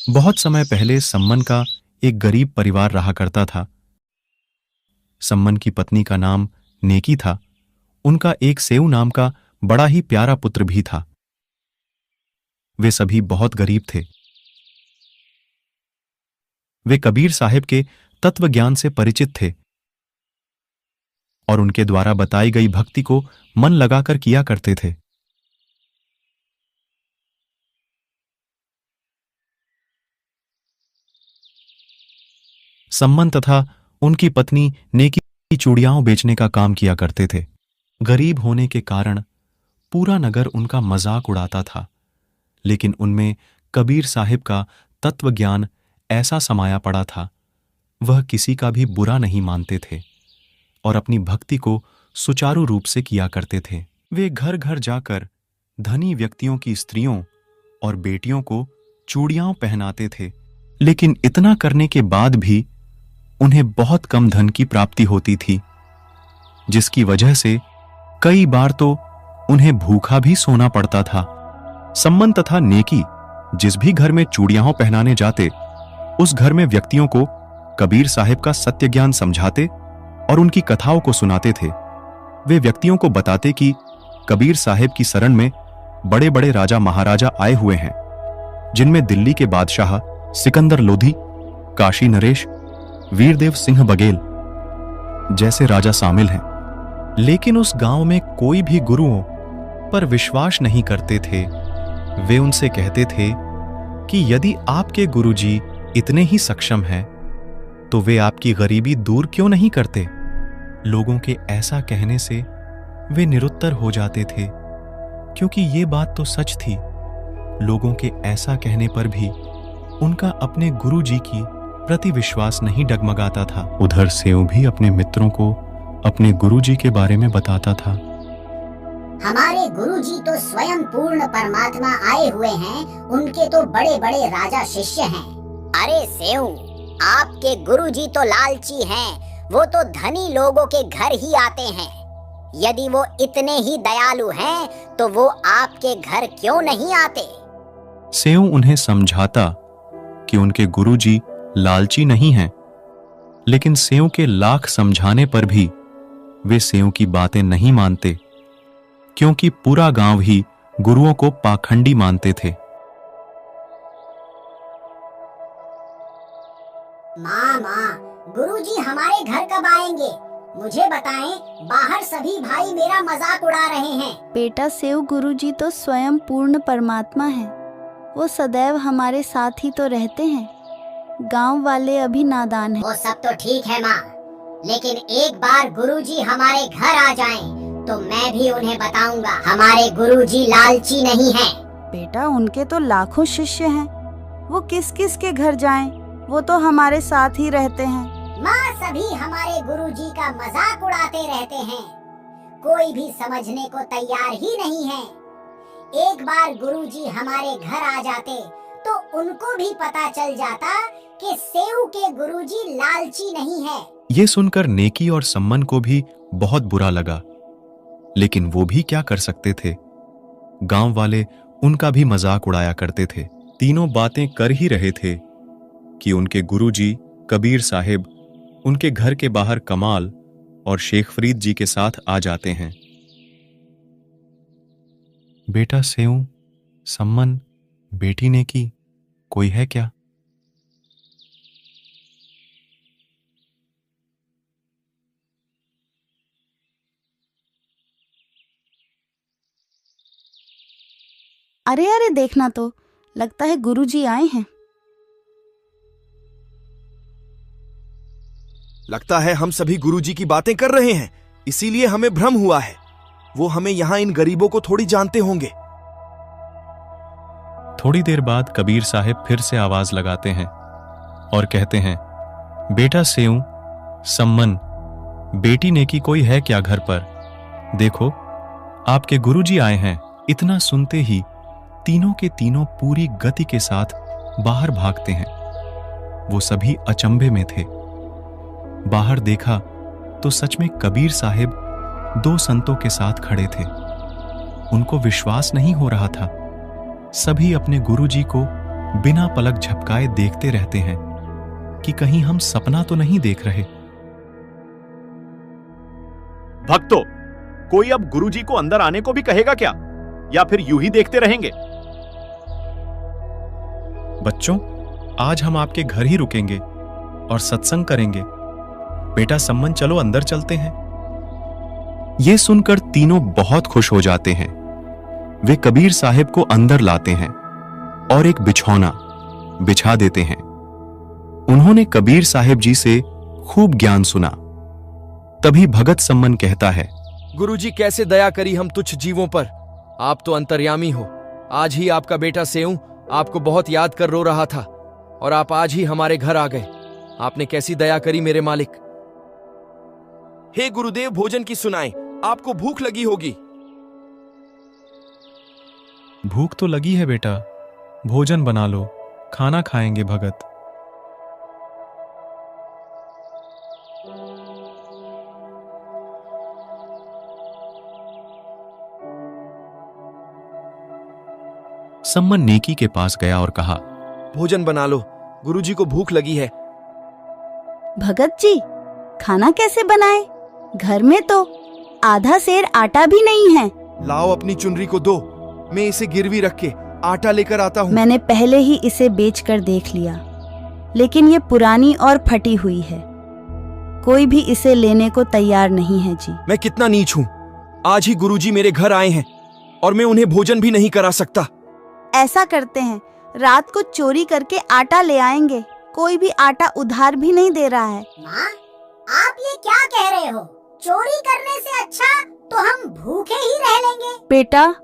बहुत समय पहले सम्मन का एक गरीब परिवार रहा करता था। सम्मन की पत्नी का नाम नेकी था। उनका एक सेऊ नाम का बड़ा ही प्यारा पुत्र भी था। वे सभी बहुत गरीब थे। वे कबीर साहिब के तत्व ज्ञान से परिचित थे और उनके द्वारा बताई गई भक्ति को मन लगाकर किया करते थे। सम्मन तथा उनकी पत्नी नेकी चूड़ियां बेचने का काम किया करते थे। गरीब होने के कारण पूरा नगर उनका मजाक उड़ाता था, लेकिन उनमें कबीर साहिब का तत्व ज्ञान ऐसा समाया पड़ा था, वह किसी का भी बुरा नहीं मानते थे और अपनी भक्ति को सुचारू रूप से किया करते थे। वे घर घर जाकर धनी व्यक्तियों की स्त्रियों और बेटियों को चूड़ियां पहनाते थे, लेकिन इतना करने के बाद भी उन्हें बहुत कम धन की प्राप्ति होती थी, जिसकी वजह से कई बार तो उन्हें भूखा भी सोना पड़ता था। सम्मन तथा नेकी जिस भी घर में चूड़ियां पहनाने जाते, उस घर में व्यक्तियों को कबीर साहिब का सत्य ज्ञान समझाते और उनकी कथाओं को सुनाते थे। वे व्यक्तियों को बताते कि कबीर साहिब की शरण में बड़े बड़े राजा महाराजा आए हुए हैं, जिनमें दिल्ली के बादशाह सिकंदर लोधी, काशी नरेश, वीरदेव सिंह बघेल जैसे राजा शामिल हैं। लेकिन उस गांव में कोई भी गुरुओं पर विश्वास नहीं करते थे। वे उनसे कहते थे कि यदि आपके गुरुजी इतने ही सक्षम हैं, तो वे आपकी गरीबी दूर क्यों नहीं करते? लोगों के ऐसा कहने से वे निरुत्तर हो जाते थे, क्योंकि ये बात तो सच थी। लोगों के ऐसा कहने पर भी उनका अपने गुरुजी की प्रति विश्वास नहीं डगमगाता था। उधर सेऊ भी अपने मित्रों को अपने गुरुजी के बारे में बताता था। हमारे गुरुजी तो स्वयं पूर्ण परमात्मा आए हुए हैं, उनके तो बड़े बड़े राजा शिष्य हैं। अरे सेऊ, आपके गुरुजी तो लालची हैं, वो तो धनी लोगों के घर ही आते हैं। यदि वो इतने ही दयालु हैं, तो वो आपके घर क्यों नहीं आते? सेऊ उन्हें समझाता कि उनके गुरुजी लालची नहीं हैं, लेकिन सेऊ के लाख समझाने पर भी वे सेऊ की बातें नहीं मानते, क्योंकि पूरा गांव ही गुरुओं को पाखंडी मानते थे। माँ, गुरुजी हमारे घर कब आएंगे? मुझे बताएं, बाहर सभी भाई मेरा मजाक उड़ा रहे हैं। बेटा सेऊ, गुरुजी तो स्वयं पूर्ण परमात्मा है, वो सदैव हमारे साथ ही तो रहते हैं। गांव वाले अभी नादान हैं। वो सब तो ठीक है माँ, लेकिन एक बार गुरुजी हमारे घर आ जाएं, तो मैं भी उन्हें बताऊंगा हमारे गुरुजी लालची नहीं हैं। बेटा उनके तो लाखों शिष्य हैं, वो किस किस के घर जाएं? वो तो हमारे साथ ही रहते हैं। माँ, सभी हमारे गुरुजी का मजाक उड़ाते रहते हैं, कोई भी समझने को तैयार ही नहीं है। एक बार गुरुजी हमारे घर आ जाते तो उनको भी पता चल जाता कि सेऊ के गुरुजी लालची नहीं है। ये सुनकर नेकी और सम्मन को भी बहुत बुरा लगा, लेकिन वो भी क्या कर सकते थे? गांव वाले उनका भी मजाक उड़ाया करते थे। तीनों बातें कर ही रहे थे कि उनके गुरुजी कबीर साहिब उनके घर के बाहर कमाल और शेख फरीद जी के साथ आ जाते हैं। बेटा सेऊ, सम्मन, बेटी नेकी, कोई है क्या? अरे अरे, देखना तो, लगता है गुरुजी आए हैं। लगता है हम सभी गुरुजी की बातें कर रहे हैं, इसीलिए हमें भ्रम हुआ है। वो हमें यहाँ इन गरीबों को थोड़ी जानते होंगे। थोड़ी देर बाद कबीर साहिब फिर से आवाज लगाते हैं और कहते हैं, बेटा सेऊ, सम्मन, बेटी नेकी, कोई है क्या घर पर? देखो, आपके गुरुजी आए हैं। इतना सुनते ही तीनों के तीनों पूरी गति के साथ बाहर भागते हैं। वो सभी अचंभे में थे। बाहर देखा तो सच में कबीर साहिब दो संतों के साथ खड़े थे। उनको विश्वास नहीं हो रहा था। सभी अपने गुरुजी को बिना पलक झपकाए देखते रहते हैं कि कहीं हम सपना तो नहीं देख रहे। भक्तों, कोई अब गुरुजी को अंदर आने को भी कहेगा क्या, या फिर यूं ही देखते रहेंगे? बच्चों, आज हम आपके घर ही रुकेंगे और सत्संग करेंगे। बेटा सम्मन, चलो अंदर चलते हैं। ये सुनकर तीनों बहुत खुश हो जाते हैं। वे कबीर साहिब को अंदर लाते हैं और एक बिछौना बिछा देते हैं। उन्होंने कबीर साहिब जी से खूब ज्ञान सुना। तभी भगत सम्मन कहता है, गुरुजी कैसे दया करी हम तुच्छ जीवों पर। आप तो अंतर्यामी हो। आज ही आपका बेटा सेऊ आपको बहुत याद कर रो रहा था और आप आज ही हमारे घर आ गए। आपने कैसी दया करी मेरे मालिक। हे गुरुदेव, भोजन की सुनाएं, आपको भूख लगी होगी। भूख तो लगी है बेटा, भोजन बना लो, खाना खाएंगे भगत। सम्मन नेकी के पास गया और कहा, भोजन बना लो, गुरुजी को भूख लगी है। भगत जी, खाना कैसे बनाए? घर में तो आधा सेर आटा भी नहीं है। लाओ अपनी चुनरी को दो, मैं इसे गिरवी रख के आटा लेकर आता हूँ। मैंने पहले ही इसे बेचकर देख लिया, लेकिन ये पुरानी और फटी हुई है। कोई भी इसे लेने को तैयार नहीं है जी। मैं कितना नीच हूँ। आज ही गुरुजी मेरे घर आए हैं और मैं उन्हें भोजन भी नहीं करा सकता। ऐसा करते हैं, रात को चोरी करके आटा ले आएंगे। कोई भी आटा उधार भी नहीं दे रहा है। माँ, आप ये क्या कह रहे हो? चोरी करने से अच्छा तो हम भूखे ही रह लेंगे। बेटा,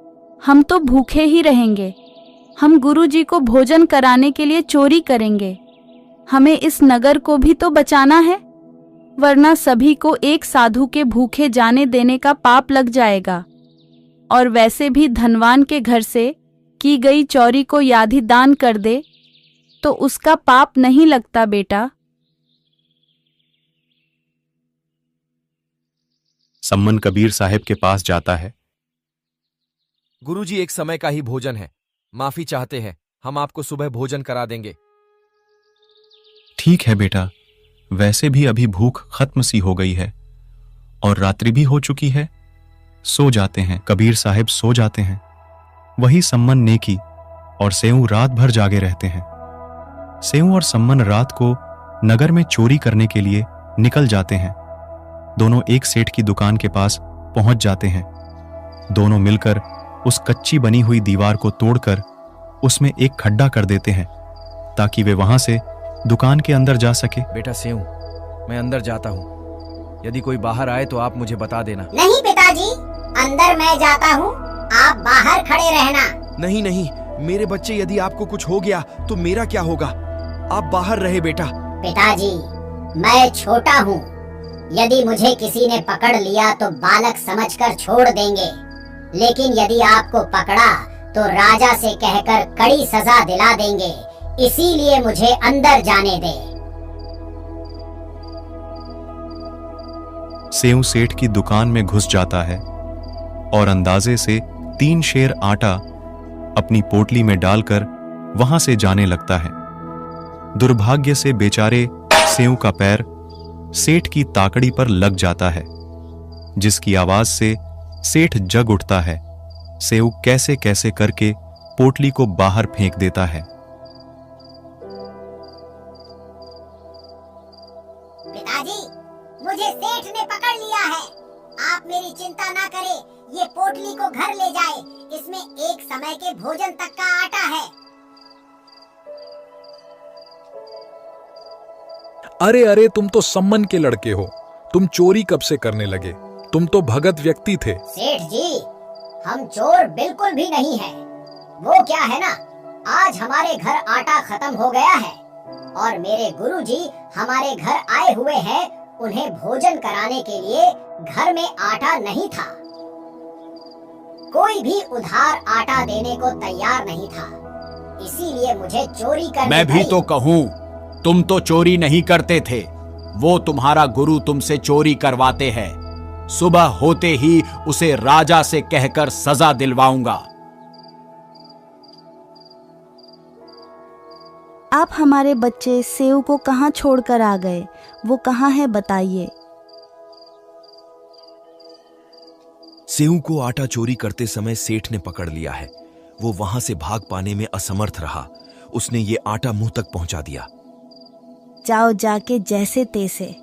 हम तो भूखे ही रहेंगे। हम गुरुजी को भोजन कराने के लिए चोरी करेंगे। हमें इस नगर को भी तो बचाना है, वरना सभी को एक साधु के भूखे जाने देने का पाप लग जाएगा। और वैसे भी धनवान के घर से की गई चोरी को यादि दान कर दे तो उसका पाप नहीं लगता बेटा। सम्मन कबीर साहिब के पास जाता है। गुरुजी, एक समय का ही भोजन है, माफी चाहते हैं। हम आपको सुबह भोजन करा देंगे। ठीक है बेटा, वैसे भी अभी भूख खत्म सी हो गई है और रात्रि भी हो चुकी है। सो जाते हैं। कबीर साहिब सो जाते हैं। वही सम्मन, नेकी और सेऊ रात भर जागे रहते हैं। सेऊ और सम्मन रात को नगर में चोरी करने के लिए निकल जाते हैं। दोनों एक सेठ की दुकान के पास पहुंच जाते हैं। दोनों मिलकर उस कच्ची बनी हुई दीवार को तोड़कर उसमें एक खड्डा कर देते हैं ताकि वे वहां से दुकान के अंदर जा सके। बेटा सेऊ, मैं अंदर जाता हूँ। यदि कोई बाहर आए तो आप मुझे बता देना। नहीं पिताजी, अंदर मैं जाता हूँ, आप बाहर खड़े रहना। नहीं नहीं, मेरे बच्चे, यदि आपको कुछ हो गया तो मेरा क्या होगा? आप बाहर रहे बेटा। पिताजी, मैं छोटा हूँ। यदि मुझे किसी ने पकड़ लिया तो बालक समझकर छोड़ देंगे, लेकिन यदि आपको पकड़ा तो राजा से कहकर कड़ी सजा दिला देंगे। इसीलिए मुझे अंदर जाने दे। सेऊ सेठ की दुकान में घुस जाता है और अंदाजे से 3 शेर आटा अपनी पोटली में डालकर वहां से जाने लगता है। दुर्भाग्य से बेचारे सेऊ का पैर सेठ की ताकड़ी पर लग जाता है, जिसकी आवाज से सेठ जग उठता है। सेऊ कैसे कैसे करके पोटली को बाहर फेंक देता है। पिताजी, मुझे सेठ ने पकड़ लिया है। आप मेरी चिंता ना करें, ये पोटली को घर ले जाए। इसमें एक समय के भोजन तक का आटा है। अरे अरे, तुम तो सम्मन के लड़के हो। तुम चोरी कब से करने लगे? तुम तो भगत व्यक्ति थे। सेठ जी, हम चोर बिल्कुल भी नहीं है। वो क्या है ना, आज हमारे घर आटा खत्म हो गया है और मेरे गुरुजी हमारे घर आए हुए हैं। उन्हें भोजन कराने के लिए घर में आटा नहीं था। कोई भी उधार आटा देने को तैयार नहीं था। इसीलिए मुझे चोरी करनी मैं भी तो कहूँ, तुम तो चोरी नहीं करते थे। वो तुम्हारा गुरु तुमसे चोरी करवाते हैं। सुबह होते ही उसे राजा से कहकर सजा दिलवाऊंगा। आप हमारे बच्चे सेव को कहाँ छोड़कर आ गए? वो कहाँ है बताइए। सेऊ को आटा चोरी करते समय सेठ ने पकड़ लिया है। वो वहां से भाग पाने में असमर्थ रहा। उसने ये आटा मुंह तक पहुंचा दिया। जाओ जाके जैसे तैसे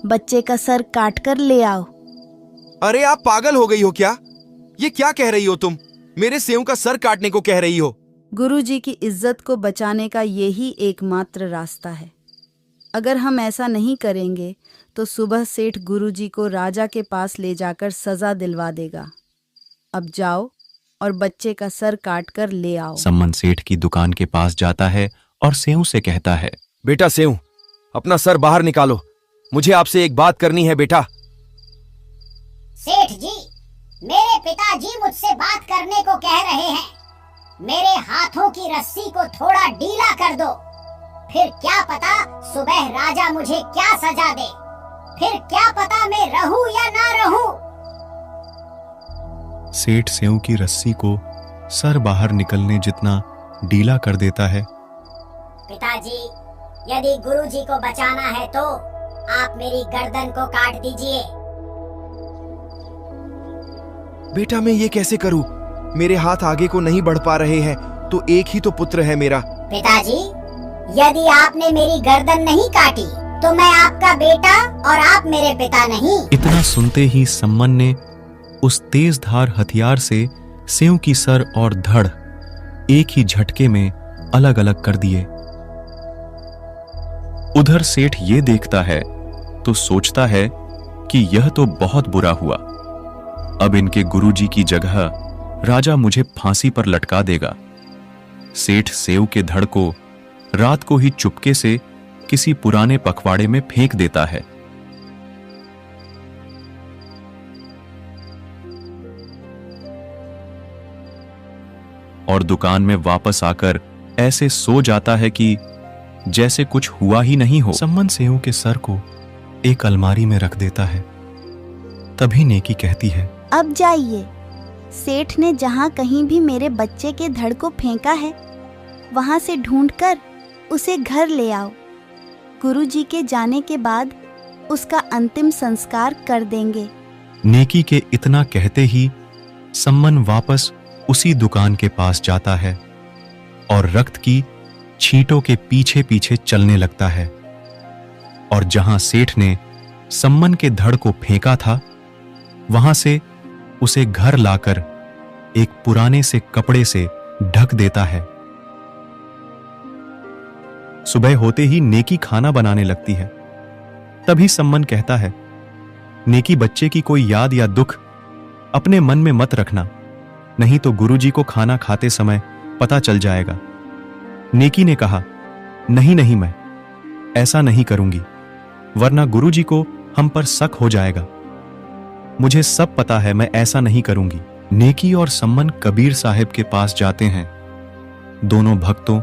बच्चे का सर काट कर ले आओ। अरे आप पागल हो गई हो क्या? ये क्या कह रही हो तुम? मेरे सेऊ का सर काटने को कह रही हो? गुरुजी की इज्जत को बचाने का यही एकमात्र रास्ता है। अगर हम ऐसा नहीं करेंगे तो सुबह सेठ गुरुजी को राजा के पास ले जाकर सजा दिलवा देगा। अब जाओ और बच्चे का सर काट कर ले आओ। सम्मन सेठ की दुकान के पास जाता है और सेऊ से कहता है, बेटा सेऊ, अपना सर बाहर निकालो। मुझे आपसे एक बात करनी है बेटा। सेठ जी, मेरे पिताजी मुझसे बात करने को कह रहे हैं। मेरे हाथों की रस्सी को थोड़ा ढीला कर दो, फिर क्या पता सुबह राजा मुझे क्या सजा दे। फिर क्या पता मैं रहूं या ना रहूं। सेठ सेऊ की रस्सी को सर बाहर निकलने जितना ढीला कर देता है। पिताजी, यदि गुरुजी को बचाना है तो आप मेरी गर्दन को काट दीजिए। बेटा मैं ये कैसे करूं? मेरे हाथ आगे को नहीं बढ़ पा रहे हैं। तो एक ही तो पुत्र है मेरा। पिताजी, यदि आपने मेरी गर्दन नहीं काटी तो मैं आपका बेटा और आप मेरे पिता नहीं। इतना सुनते ही सम्मन ने उस तेज धार हथियार से सेऊ की सर और धड़ एक ही झटके में अलग अलग कर दिए। उधर सेठ ये देखता है तो सोचता है कि यह तो बहुत बुरा हुआ। अब इनके गुरुजी की जगह राजा मुझे फांसी पर लटका देगा। सेठ सेऊ के धड़ को रात को ही चुपके से किसी पुराने पखवाड़े में फेंक देता है। और दुकान में वापस आकर ऐसे सो जाता है कि जैसे कुछ हुआ ही नहीं हो। सम्मन सेऊ के सर को एक अलमारी में रख देता है। तभी नेकी कहती है, अब जाइए। सेठ ने जहाँ कहीं भी मेरे बच्चे के धड़ को फेंका है वहां से ढूंढकर उसे घर ले आओ। गुरुजी के जाने के बाद उसका अंतिम संस्कार कर देंगे। नेकी के इतना कहते ही सम्मन वापस उसी दुकान के पास जाता है और रक्त की छींटों के पीछे पीछे चलने लगता है। और जहां सेठ ने सम्मन के धड़ को फेंका था वहां से उसे घर लाकर एक पुराने से कपड़े से ढक देता है। सुबह होते ही नेकी खाना बनाने लगती है। तभी सम्मन कहता है, नेकी बच्चे की कोई याद या दुख अपने मन में मत रखना, नहीं तो गुरुजी को खाना खाते समय पता चल जाएगा। नेकी ने कहा, नहीं नहीं, मैं ऐसा नहीं करूंगी, वरना गुरुजी को हम पर शक हो जाएगा। मुझे सब पता है, मैं ऐसा नहीं करूंगी। नेकी और सम्मन कबीर साहिब के पास जाते हैं। दोनों भक्तों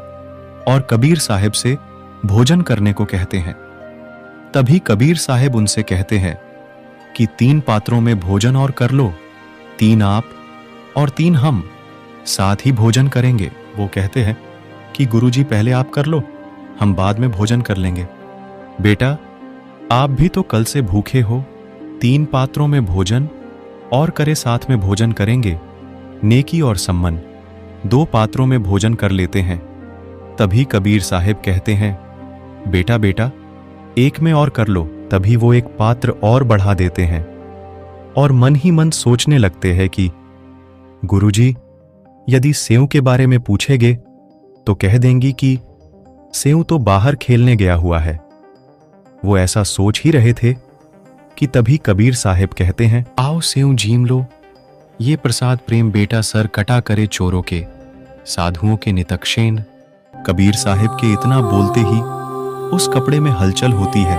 और कबीर साहिब से भोजन करने को कहते हैं। तभी कबीर साहिब उनसे कहते हैं कि 3 पात्रों में भोजन और कर लो, 3 आप और 3 हम साथ ही भोजन करेंगे। वो कहते हैं कि गुरुजी पहले आप कर लो, हम बाद में भोजन कर लेंगे। बेटा, आप भी तो कल से भूखे हो, 3 पात्रों में भोजन और करे साथ में भोजन करेंगे। नेकी और सम्मन 2 पात्रों में भोजन कर लेते हैं। तभी कबीर साहिब कहते हैं, बेटा बेटा, एक में और कर लो। तभी वो एक पात्र और बढ़ा देते हैं और मन ही मन सोचने लगते हैं कि गुरुजी यदि सेऊ के बारे में पूछेंगे तो कह देंगी कि सेऊ तो बाहर खेलने गया हुआ है। वो ऐसा सोच ही रहे थे कि तभी कबीर साहिब कहते हैं, आओ सेऊ झीम लो, ये प्रसाद प्रेम बेटा सर कटा करे चोरों के, साधुओं के नितक्षेन। कबीर साहिब के इतना बोलते ही उस कपड़े में हलचल होती है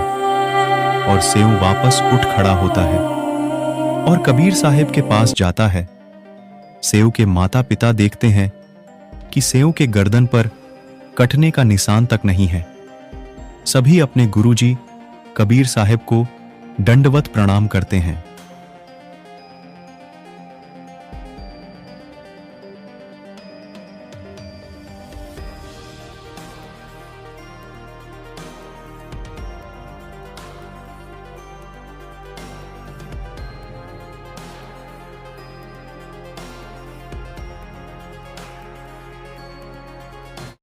और सेऊ वापस उठ खड़ा होता है और कबीर साहिब के पास जाता है। सेऊ के माता पिता देखते हैं कि सेऊ के गर्दन पर कटने का निशान तक नहीं है। सभी अपने गुरुजी कबीर साहिब को दंडवत प्रणाम करते हैं।